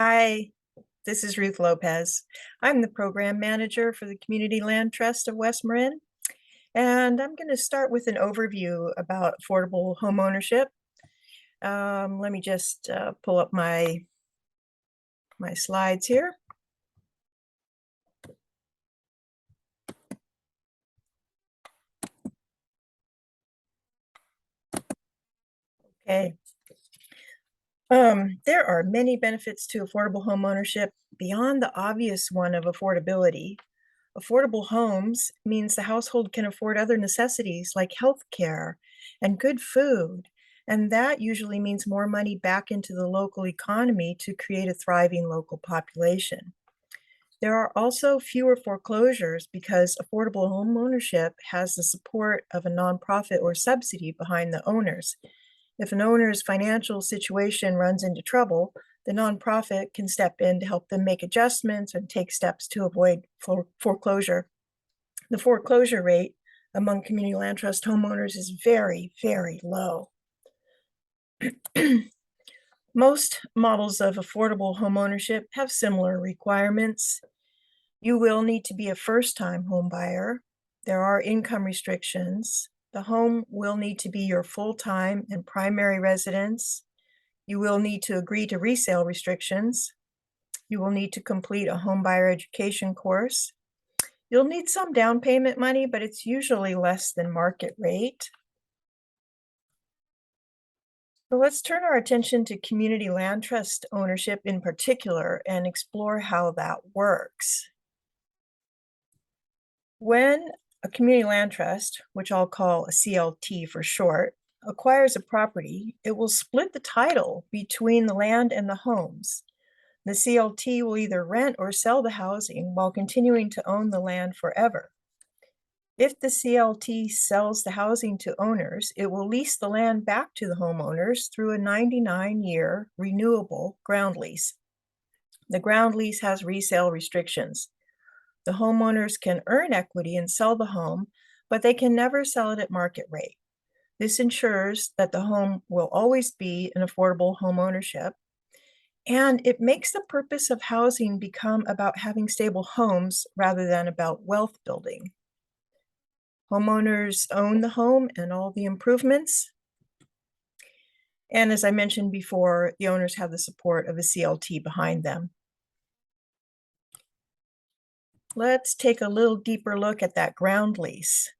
Hi, this is Ruth Lopez. I'm the program manager for the Community Land Trust of West Marin, and I'm going to start with an overview about affordable home ownership. Let me just pull up my slides here. Okay. There are many benefits to affordable home ownership beyond the obvious one of affordability. Affordable homes means the household can afford other necessities like health care and good food. And that usually means more money back into the local economy to create a thriving local population. There are also fewer foreclosures because affordable home ownership has the support of a nonprofit or subsidy behind the owners. If an owner's financial situation runs into trouble, the nonprofit can step in to help them make adjustments and take steps to avoid foreclosure. The foreclosure rate among community land trust homeowners is very, very low. Most models of affordable homeownership have similar requirements. You will need to be a first-time home buyer. There are income restrictions. The home will need to be your full-time and primary residence. You will need to agree to resale restrictions. You will need to complete a home buyer education course. You'll need some down payment money, but it's usually less than market rate. So let's turn our attention to community land trust ownership in particular and explore how that works. When a community land trust, which I'll call a CLT for short, acquires a property, it will split the title between the land and the homes. The CLT will either rent or sell the housing while continuing to own the land forever. If the CLT sells the housing to owners, it will lease the land back to the homeowners through a 99-year renewable ground lease. The ground lease has resale restrictions. The homeowners can earn equity and sell the home, but they can never sell it at market rate. This ensures that the home will always be an affordable home ownership, and it makes the purpose of housing become about having stable homes rather than about wealth building. Homeowners own the home and all the improvements. And as I mentioned before, the owners have the support of a CLT behind them. Let's take a little deeper look at that ground lease.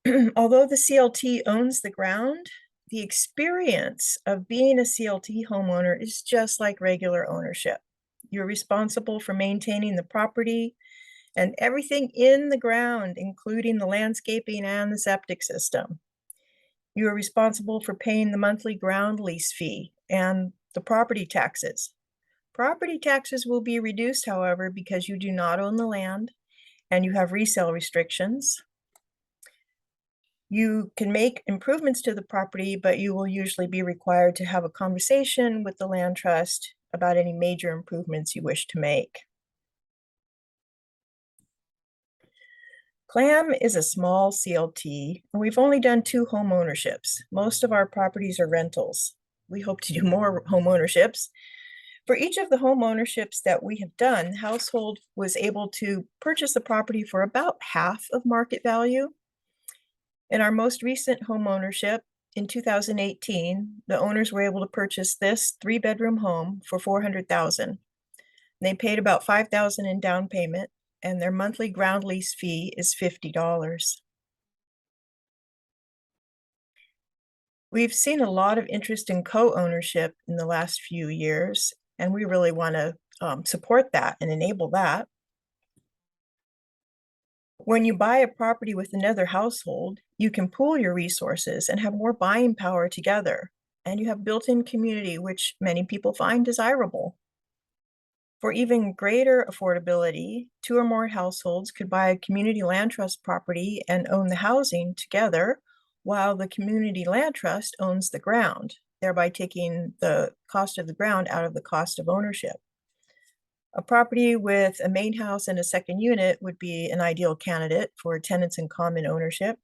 Although the CLT owns the ground, the experience of being a CLT homeowner is just like regular ownership. You're responsible for maintaining the property and everything in the ground, including the landscaping and the septic system. You are responsible for paying the monthly ground lease fee and the property taxes. Property taxes will be reduced, however, because you do not own the land and you have resale restrictions. You can make improvements to the property, but you will usually be required to have a conversation with the land trust about any major improvements you wish to make. CLAM is a small CLT, and we've only done 2 home ownerships. Most of our properties are rentals. We hope to do more home ownerships. For each of the home ownerships that we have done, the household was able to purchase the property for about half of market value. In our most recent home ownership in 2018, the owners were able to purchase this 3-bedroom home for $400,000. They paid about $5,000 in down payment, and their monthly ground lease fee is $50. We've seen a lot of interest in co-ownership in the last few years, and we really want to support that and enable that. When you buy a property with another household, you can pool your resources and have more buying power together, and you have built-in community, which many people find desirable. For even greater affordability, 2 or more households could buy a community land trust property and own the housing together, while the community land trust owns the ground, thereby taking the cost of the ground out of the cost of ownership. A property with a main house and a second unit would be an ideal candidate for tenants in common ownership.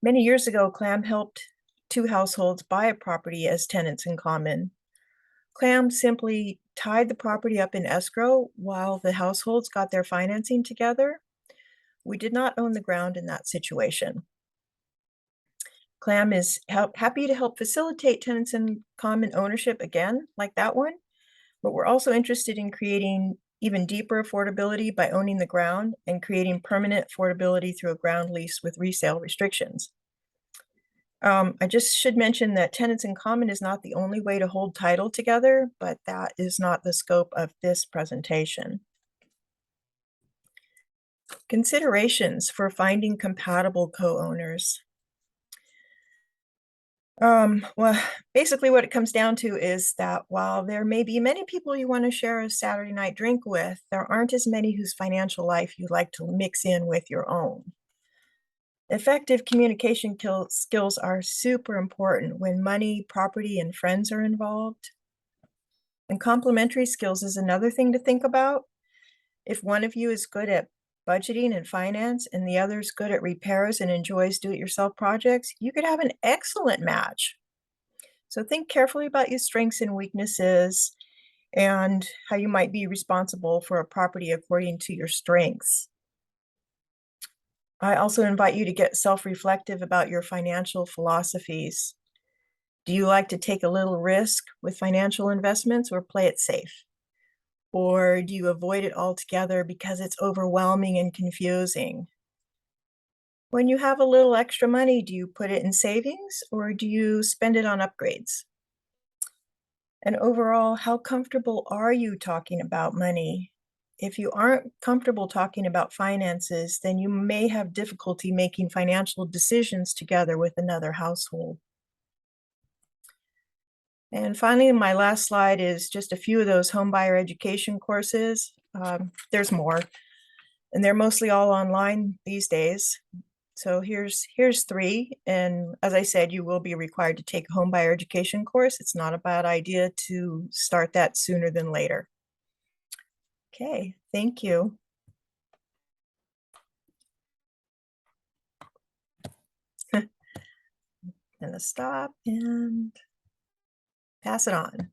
Many years ago, CLAM helped two households buy a property as tenants in common. Clam simply tied the property up in escrow while the households got their financing together. We did not own the ground in that situation. Clam is happy to help facilitate tenants in common ownership again, like that one, but we're also interested in creating even deeper affordability by owning the ground and creating permanent affordability through a ground lease with resale restrictions. I just should mention that tenants in common is not the only way to hold title together, but that is not the scope of this presentation. Considerations for finding compatible co-owners. Well, basically what it comes down to is that while there may be many people you want to share a Saturday night drink with, there aren't as many whose financial life you'd like to mix in with your own. Effective communication skills are super important when money, property, and friends are involved. And complementary skills is another thing to think about. If one of you is good at budgeting and finance and the other is good at repairs and enjoys do-it-yourself projects, you could have an excellent match. So think carefully about your strengths and weaknesses and how you might be responsible for a property according to your strengths. I also invite you to get self-reflective about your financial philosophies. Do you like to take a little risk with financial investments or play it safe? Or do you avoid it altogether because it's overwhelming and confusing? When you have a little extra money, do you put it in savings or do you spend it on upgrades? And overall, how comfortable are you talking about money? If you aren't comfortable talking about finances, then you may have difficulty making financial decisions together with another household. And finally, my last slide is just a few of those homebuyer education courses. There's more, and they're mostly all online these days. So here's three, and as I said, you will be required to take a homebuyer education course. It's not a bad idea to start that sooner than later. Okay, thank you. Gonna stop and pass it on.